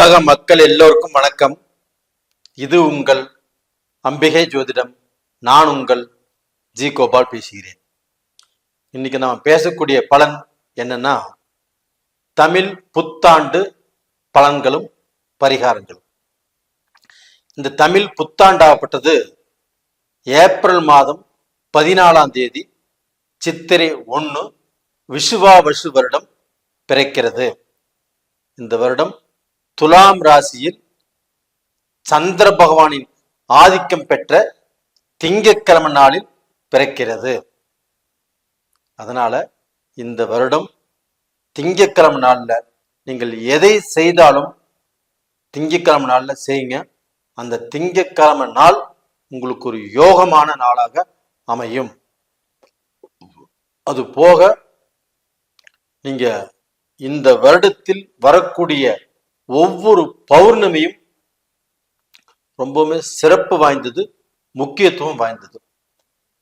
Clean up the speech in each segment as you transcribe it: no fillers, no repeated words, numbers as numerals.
உலக மக்கள் எல்லோருக்கும் வணக்கம். இது உங்கள் அம்பிகை ஜோதிடம். நான் உங்கள் ஜி கோபால் பேசுகிறேன். இன்னைக்கு நாம் பேசக்கூடிய பலன் என்னன்னா, தமிழ் புத்தாண்டு பலன்களும் பரிகாரங்களும். இந்த தமிழ் புத்தாண்டாகப்பட்டது ஏப்ரல் மாதம் 14ஆம் தேதி சித்திரை 1 விஷுவாவசு வருடம் பிறக்கிறது. இந்த வருடம் துலாம் ராசியில் சந்திர பகவானின் ஆதிக்கம் பெற்ற திங்கட்கிழமை நாளில் பிறக்கிறது. அதனால இந்த வருடம் திங்கட்கிழமை நாள்ல நீங்கள் எதை செய்தாலும் திங்கட்கிழமை நாள்ல செய்யுங்க. அந்த திங்கட்கிழமை நாள் உங்களுக்கு ஒரு யோகமான நாளாக அமையும். அது போக நீங்க இந்த வருடத்தில் வரக்கூடிய ஒவ்வொரு பௌர்ணமியும் ரொம்பவுமே சிறப்பு வாய்ந்தது, முக்கியத்துவம் வாய்ந்தது.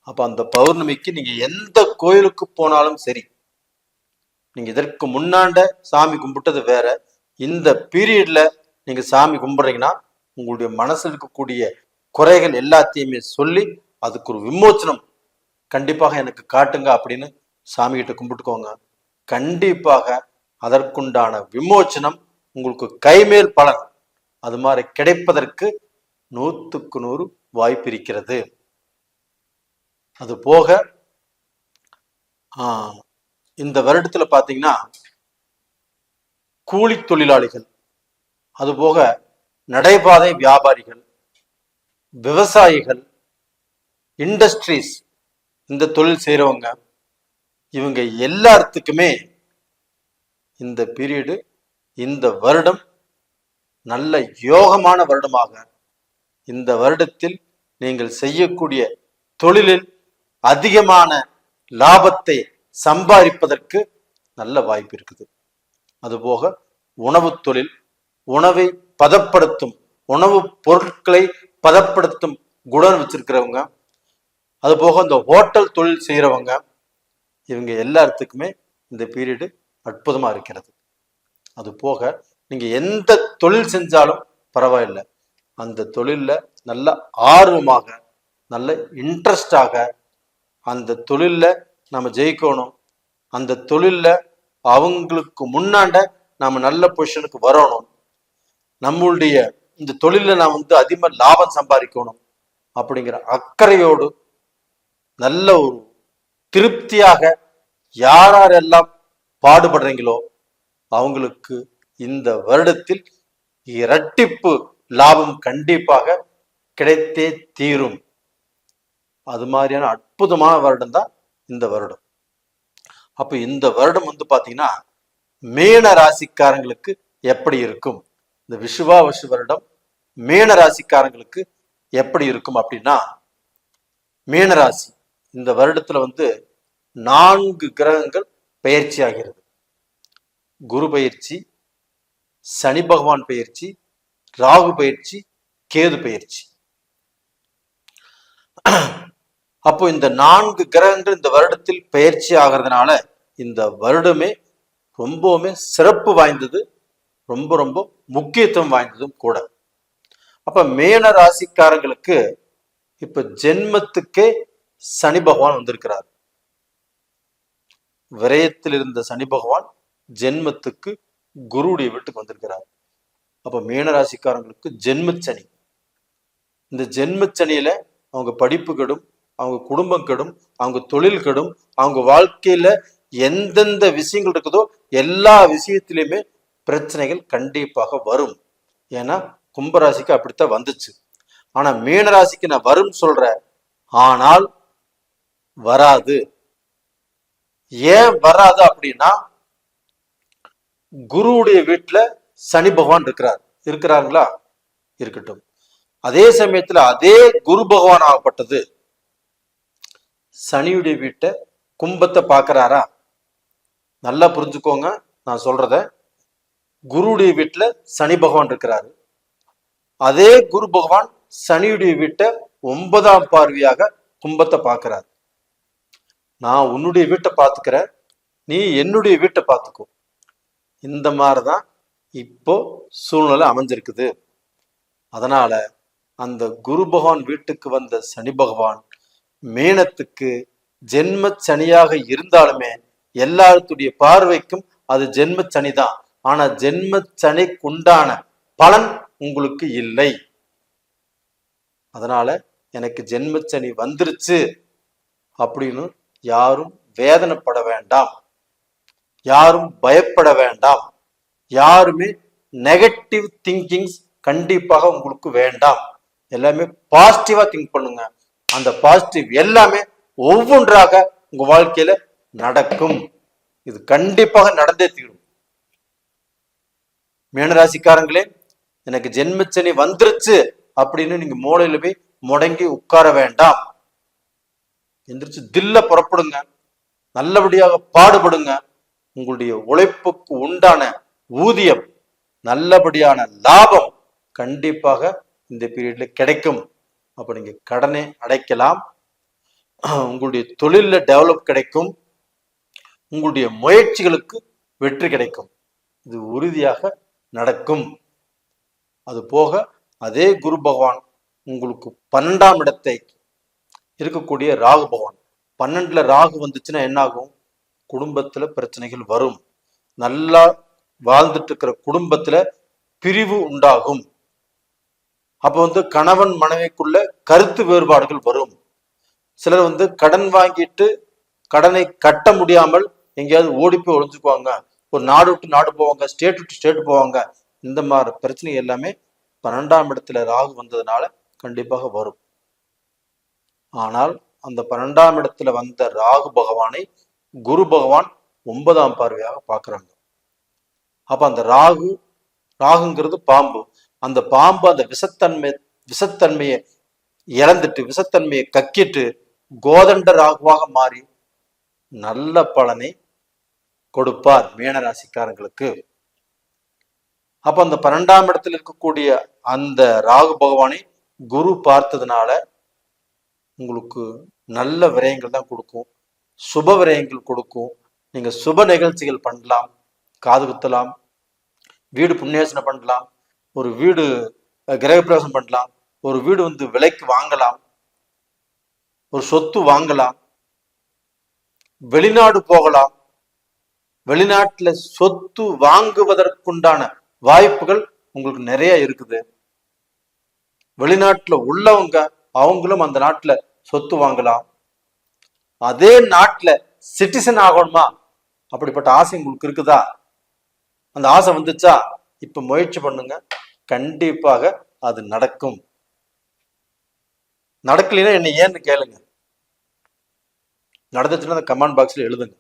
அப்ப அந்த பௌர்ணமிக்கு நீங்க எந்த கோயிலுக்கு போனாலும் சரி, நீங்க இதற்கு முன்னாண்ட சாமி கும்பிட்டது வேற, இந்த பீரியட்ல நீங்க சாமி கும்பிடுறீங்கன்னா உங்களுடைய மனசில் இருக்கக்கூடிய குறைகள் எல்லாத்தையுமே சொல்லி அதுக்கு ஒரு விமோச்சனம் கண்டிப்பாக எனக்கு காட்டுங்க அப்படின்னு சாமி கிட்ட கும்பிட்டுக்கோங்க. கண்டிப்பாக அதற்குண்டான விமோச்சனம் உங்களுக்கு கைமேல் பலன் அது மாதிரி கிடைப்பதற்கு 100க்கு 100 வாய்ப்பு இருக்கிறது. அது போக இந்த வருடத்துல பாத்தீங்கன்னா கூலி தொழிலாளிகள், அது போக நடைபாதை வியாபாரிகள், விவசாயிகள், இண்டஸ்ட்ரீஸ், இந்த தொழில் செய்யறவங்க, இவங்க எல்லாத்துக்குமே இந்த பீரியடு, இந்த வருடம் நல்ல யோகமான வருடமாக, இந்த வருடத்தில் நீங்கள் செய்யக்கூடிய தொழிலில் அதிகமான லாபத்தை சம்பாதிப்பதற்கு நல்ல வாய்ப்பு இருக்குது. அதுபோக உணவு தொழில், உணவை பதப்படுத்தும், உணவுப் பொருட்களை பதப்படுத்தும் குணம் வச்சிருக்கிறவங்க, அதுபோக இந்த ஹோட்டல் தொழில் செய்யறவங்க, இவங்க எல்லாத்துக்குமே இந்த பீரியடு அற்புதமா இருக்கிறது. அது போக நீங்க எந்த தொழில் செஞ்சாலும் பரவாயில்லை, அந்த தொழில்ல நல்ல ஆர்வமாக, நல்ல இன்ட்ரெஸ்டாக அந்த தொழில்ல நம்ம ஜெயிக்கணும், அந்த தொழில்ல அவங்களுக்கு முன்னாண்ட நாம நல்ல பொசிஷனுக்கு வரணும், நம்மளுடைய இந்த தொழில நான் அதிகமா லாபம் சம்பாதிக்கணும் அப்படிங்கிற அக்கறையோடு நல்ல ஒரு திருப்தியாக யாரெல்லாம் பாடுபடுறீங்களோ அவங்களுக்கு இந்த வருடத்தில் இரட்டிப்பு லாபம் கண்டிப்பாக கிடைத்தே தீரும். அது மாதிரியான அற்புதமான வருடம் தான் இந்த வருடம். அப்ப இந்த வருடம் பாத்தீங்கன்னா மீன ராசிக்காரங்களுக்கு எப்படி இருக்கும், இந்த விஷுவாவசு வருடம் மீன ராசிக்காரங்களுக்கு எப்படி இருக்கும் அப்படின்னா, மீனராசி இந்த வருடத்துல 4 கிரகங்கள் பெயர்ச்சி ஆகிறது. குரு பெயர்ச்சி, சனி பகவான் பெயர்ச்சி, ராகு பெயர்ச்சி, கேது பெயர்ச்சி. அப்போ இந்த 4 கிரகங்கள் இந்த வருடத்தில் பெயர்ச்சி ஆகிறதுனால இந்த வருடமே ரொம்பவுமே சிறப்பு வாய்ந்தது, ரொம்ப ரொம்ப முக்கியத்துவம் வாய்ந்ததும் கூட. அப்ப மீன ராசிக்காரங்களுக்கு இப்ப ஜென்மத்துக்கே சனி பகவான் வந்திருக்கிறார். விரயத்தில் இருந்த சனி பகவான் ஜென்மத்துக்கு குருவுடைய வீட்டுக்கு வந்திருக்கிறார். அப்ப மீனராசிக்காரங்களுக்கு ஜென்ம சனி. இந்த ஜென்ம சனியில அவங்க படிப்பு கெடும், அவங்க குடும்பம் கெடும், அவங்க தொழில் கெடும், அவங்க வாழ்க்கையில எந்தெந்த விஷயங்கள் இருக்குதோ எல்லா விஷயத்திலுமே பிரச்சனைகள் கண்டிப்பாக வரும். ஏன்னா கும்பராசிக்கு அப்படித்தான் வந்துச்சு. ஆனா மீனராசிக்கு நான் வரும் சொல்றேன், ஆனால் வராது. ஏன் வராது அப்படின்னா, குருவுடைய வீட்டுல சனி பகவான் இருக்கிறாங்களா, இருக்கட்டும். அதே சமயத்துல அதே குரு பகவான் ஆகப்பட்டது சனியுடைய வீட்டை கும்பத்தை பாக்குறாரா? நல்லா புரிஞ்சுக்கோங்க நான் சொல்றத. குருவுடைய வீட்டுல சனி பகவான் இருக்கிறாரு. அதே குரு பகவான் சனியுடைய வீட்டை 9ஆம் பார்வையாக கும்பத்தை பார்க்கிறார். நான் உன்னுடைய வீட்டை பார்த்துக்கிறேன், நீ என்னுடைய வீட்டை பார்த்துக்கோ. இந்த மாதிரிதான் இப்போ சூழ்நிலை அமைஞ்சிருக்குது. அதனால அந்த குரு பகவான் வீட்டுக்கு வந்த சனி பகவான் மீனத்துக்கு ஜென்ம சனியாக இருந்தாலுமே எல்லாத்துடைய பார்வைக்கும் அது ஜென்ம சனி தான். ஆனா ஜென்ம சனிக்குண்டான பலன் உங்களுக்கு இல்லை. அதனால எனக்கு ஜென்ம சனி வந்துருச்சு அப்படின்னு யாரும் வேதனைப்பட வேண்டாம், யாரும் பயப்பட வேண்டாம், யாருமே நெகட்டிவ் திங்கிங்ஸ் கண்டிப்பாக உங்களுக்கு வேண்டாம். எல்லாமே பாசிட்டிவா திங்க் பண்ணுங்க. அந்த பாசிட்டிவ் எல்லாமே ஒவ்வொன்றாக உங்க வாழ்க்கையில நடக்கும். இது கண்டிப்பாக நடந்தே தீரும். மீனராசிக்காரங்களே, எனக்கு ஜென்மச்சனி வந்துருச்சு அப்படின்னு நீங்க மூளையில போய் முடங்கி உட்கார வேண்டாம். எந்திரிச்சு தில்ல புறப்படுங்க, நல்லபடியாக பாடுபடுங்க. உங்களுடைய உழைப்புக்கு உண்டான ஊதியம், நல்லபடியான லாபம் கண்டிப்பாக இந்த பீரியட்ல கிடைக்கும். அப்ப நீங்க கடனை அடைக்கலாம், உங்களுடைய தொழில டெவலப் கிடைக்கும், உங்களுடைய முயற்சிகளுக்கு வெற்றி கிடைக்கும். இது உறுதியாக நடக்கும். அது போக அதே குரு பகவான் உங்களுக்கு 12ஆம் இடத்தை இருக்கக்கூடிய ராகு பகவான், 12ல ராகு வந்துச்சுன்னா என்ன ஆகும்? குடும்பத்துல பிரச்சனைகள் வரும். நல்லா வாழ்ந்துட்டு இருக்கிற குடும்பத்துல பிரிவு உண்டாகும். அப்ப கணவன் மனைவிக்குள்ள கருத்து வேறுபாடுகள் வரும். சிலர் கடன் வாங்கிட்டு கடனை கட்ட முடியாமல் எங்கேயாவது ஓடி போய் ஒளிஞ்சுக்குவாங்க, ஒரு நாடு விட்டு நாடு போவாங்க, ஸ்டேட் விட்டு ஸ்டேட் போவாங்க. இந்த மாதிரி பிரச்சனை எல்லாமே 12ஆம் இடத்துல ராகு வந்ததுனால கண்டிப்பாக வரும். ஆனால் அந்த 12ஆம் இடத்துல வந்த ராகு பகவானை குரு பகவான் 9ஆம் பார்வையாக பார்க்கிறாங்க. அப்ப அந்த ராகுங்கிறது பாம்பு. அந்த பாம்பு அந்த விஷத்தன்மையை இழந்துட்டு, விஷத்தன்மையை கக்கிட்டு கோதண்ட ராகுவாக மாறி நல்ல பலனை கொடுப்பார் மீனராசிக்காரங்களுக்கு. அப்ப அந்த 12ஆம் இடத்தில் இருக்கக்கூடிய அந்த ராகு பகவானை குரு பார்த்ததுனால உங்களுக்கு நல்ல விரயங்கள் தான் கொடுக்கும், சுப விரயங்கள் கொடுக்கும். நீங்க சுப நிகழ்ச்சிகள் பண்ணலாம், காது குத்தலாம், வீடு புண்ணியாசனை பண்ணலாம், ஒரு வீடு கிரகப்பிரவேசம் பண்ணலாம், ஒரு வீடு விலைக்கு வாங்கலாம், ஒரு சொத்து வாங்கலாம், வெளிநாடு போகலாம். வெளிநாட்டுல சொத்து வாங்குவதற்குண்டான வாய்ப்புகள் உங்களுக்கு நிறைய இருக்குது. வெளிநாட்டுல உள்ளவங்க அவங்களும் அந்த நாட்டுல சொத்து வாங்கலாம். அதே நாட்டுல சிட்டிசன் ஆகணுமா அப்படிப்பட்ட ஆசை உங்களுக்கு இருக்குதா? அந்த ஆசை வந்துச்சா இப்ப முயற்சி பண்ணுங்க, கண்டிப்பாக அது நடக்கும். நடக்கலைன்னா என்ன ஏன்னு கேளுங்க, நடந்துச்சுன்னா அந்த கமெண்ட் பாக்ஸ்ல எழுதுங்க.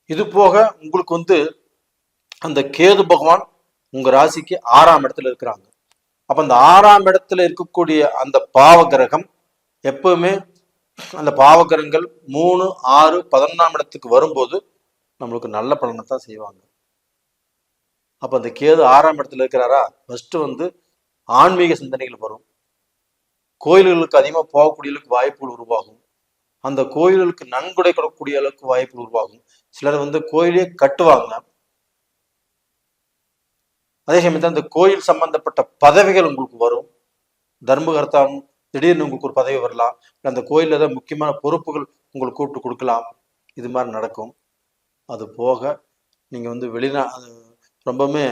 இது போக உங்களுக்கு அந்த கேது பகவான் உங்க ராசிக்கு 6ஆம் இடத்துல இருக்கிறாங்க. அப்ப அந்த 6ஆம் இடத்துல இருக்கக்கூடிய அந்த பாவ கிரகம் எப்பவுமே, அந்த பாவ கிரகங்கள் 3, 6, 11ஆம் இடத்துக்கு வரும்போது நம்மளுக்கு நல்ல பலனை தான் செய்வாங்க. அப்ப அந்த கேது 6ஆம் இடத்துல இருக்கிறாரா, ஃபர்ஸ்ட் ஆன்மீக சிந்தனைகள் வரும். கோயில்களுக்கு அதிகமாக போகக்கூடியவர்களுக்கு வாய்ப்புகள் உருவாகும். அந்த கோயில்களுக்கு நன்கொடை கொடுக்கக்கூடிய அளவுக்கு வாய்ப்புகள் உருவாகும். சிலர் கோயிலே கட்டுவாங்க. அதே சமயத்தில் அந்த கோயில் சம்பந்தப்பட்ட பதவிகள் உங்களுக்கு வரும். தர்மகர்த்தான் திடீர்னு உங்களுக்கு ஒரு பதவி வரலாம், அந்த கோயிலில் ஏதாவது முக்கியமான பொறுப்புகள் உங்களுக்கு கூப்பிட்டு கொடுக்கலாம். இது மாதிரி நடக்கும். அது போக நீங்கள் ரொம்பவுமே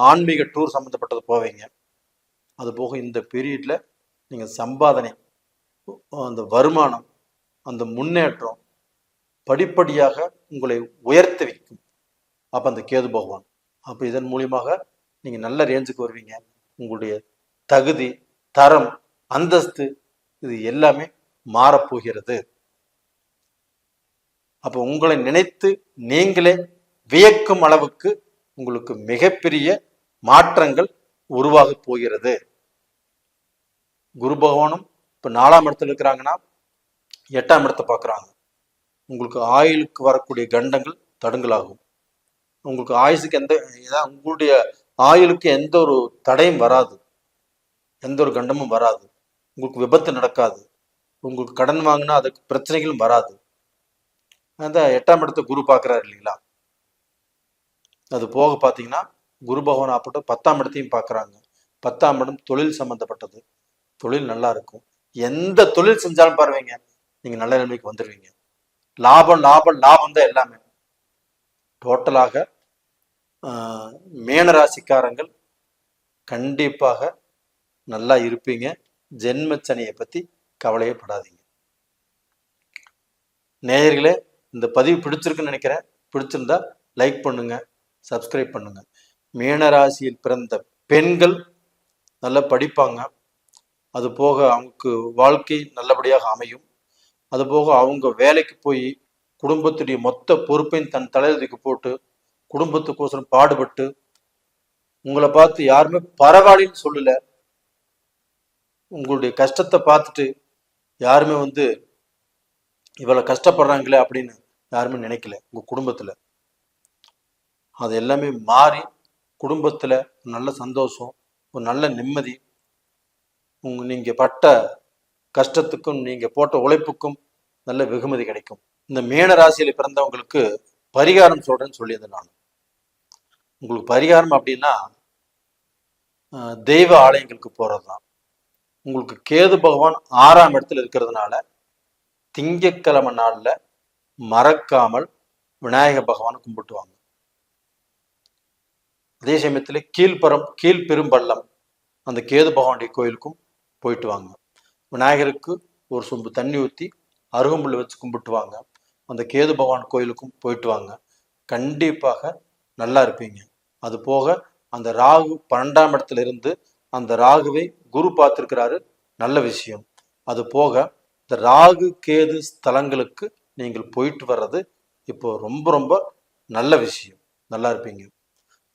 ஆன்மீக டூர் சம்மந்தப்பட்டது போவீங்க. அது போக இந்த பீரியட்ல நீங்கள் சம்பாதனை, அந்த வருமானம், அந்த முன்னேற்றம் படிப்படியாக உங்களை உயர்த்தி வைக்கும். அப்போ அந்த கேது பகவான், அப்போ இதன் மூலியமாக நீங்கள் நல்ல ரேஞ்சுக்கு வருவீங்க. உங்களுடைய தகுதி, தரம், அந்தஸ்து இது எல்லாமே மாறப்போகிறது. அப்போ உங்களை நினைத்து நீங்களே வியக்கும் அளவுக்கு உங்களுக்கு மிகப்பெரிய மாற்றங்கள் உருவாக போகிறது. குரு பகவானும் இப்போ 4ஆம் இடத்துல இருக்கிறாங்கன்னா 8ஆம் இடத்தை பார்க்குறாங்க. உங்களுக்கு ஆயுளுக்கு வரக்கூடிய கண்டங்கள் தடுங்கலாகும். உங்களுக்கு ஆயுசுக்கு உங்களுடைய ஆயுளுக்கு எந்த ஒரு தடையும் வராது, எந்த ஒரு கண்டமும் வராது. உங்களுக்கு விபத்து நடக்காது, உங்களுக்கு கடன் வாங்கினா அதுக்கு பிரச்சனைகளும் வராது. அந்த 8ஆம் இடத்தை குரு பார்க்குறாரு இல்லைங்களா? அது போக பார்த்தீங்கன்னா குரு பகவான் ஆப்பட்ட 10ஆம் இடத்தையும் பார்க்குறாங்க. 10ஆம் இடம் தொழில் சம்பந்தப்பட்டது. தொழில் நல்லா இருக்கும். எந்த தொழில் செஞ்சாலும் பாருவீங்க, நீங்க நல்ல நிலைமைக்கு வந்துடுவீங்க. லாபம் லாபம் லாபம் தான் எல்லாமே. டோட்டலாக மேனராசிக்காரங்கள் கண்டிப்பாக நல்லா இருப்பீங்க. ஜென்மச்சனியை பத்தி கவலையே படாதீங்க. நேயர்களே, இந்த பதிவு பிடிச்சிருக்குன்னு நினைக்கிறேன். பிடிச்சிருந்தா லைக் பண்ணுங்க, சப்ஸ்கிரைப் பண்ணுங்க. மீனராசியில் பிறந்த பெண்கள் நல்லா படிப்பாங்க. அது போக அவங்களுக்கு வாழ்க்கை நல்லபடியாக அமையும். அது போக அவங்க வேலைக்கு போய் குடும்பத்துடைய மொத்த பொறுப்பையும் தன் தலையெழுத்துக்கு போட்டு குடும்பத்துக்கோசரம் பாடுபட்டு, உங்களை பார்த்து யாருமே பரவாயில்லன்னு சொல்லல. உங்களுடைய கஷ்டத்தை பார்த்துட்டு யாருமே இவ்வளவு கஷ்டப்படுறாங்களே அப்படின்னு யாருமே நினைக்கல. உங்க குடும்பத்துல அது எல்லாமே மாறி குடும்பத்துல நல்ல சந்தோஷம், ஒரு நல்ல நிம்மதி, நீங்க பட்ட கஷ்டத்துக்கும் நீங்க போட்ட உழைப்புக்கும் நல்ல வெகுமதி கிடைக்கும். இந்த மீன ராசியில பிறந்தவங்களுக்கு பரிகாரம் சொல்றேன்னு சொல்லியிருந்தேன் நான். உங்களுக்கு பரிகாரம் அப்படின்னா தெய்வ ஆலயங்களுக்கு போறதுதான். உங்களுக்கு கேது பகவான் 6ஆம் இடத்துல இருக்கிறதுனால திங்கட்கிழமை நாள்ல மறக்காமல் விநாயக பகவானை கும்பிட்டுவாங்க. அதே சமயத்துல கீழ்பெரும்பள்ளம் அந்த கேது பகவானுடைய கோயிலுக்கும் போயிட்டு வாங்க. விநாயகருக்கு ஒரு சொம்பு தண்ணி ஊற்றி அருகம்புல் வச்சு கும்பிட்டு வாங்க. அந்த கேது பகவான் கோயிலுக்கும் போயிட்டு வாங்க. கண்டிப்பாக நல்லா இருப்பீங்க. அது போக அந்த ராகு 12ஆம் இடத்துல இருந்து அந்த ராகுவை குரு பார்த்திருக்கிறாரு, நல்ல விஷயம். அது போக இந்த ராகு கேது ஸ்தலங்களுக்கு நீங்கள் போயிட்டு வர்றது இப்போ ரொம்ப ரொம்ப நல்ல விஷயம். நல்லா இருப்பீங்க.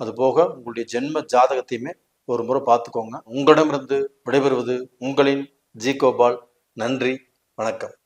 அது போக உங்களுடைய ஜென்ம ஜாதகத்தையுமே ஒரு முறை பார்த்துக்கோங்க. உங்களிடமிருந்து விடைபெறுவது உங்களின் ஜி கோபால். நன்றி, வணக்கம்.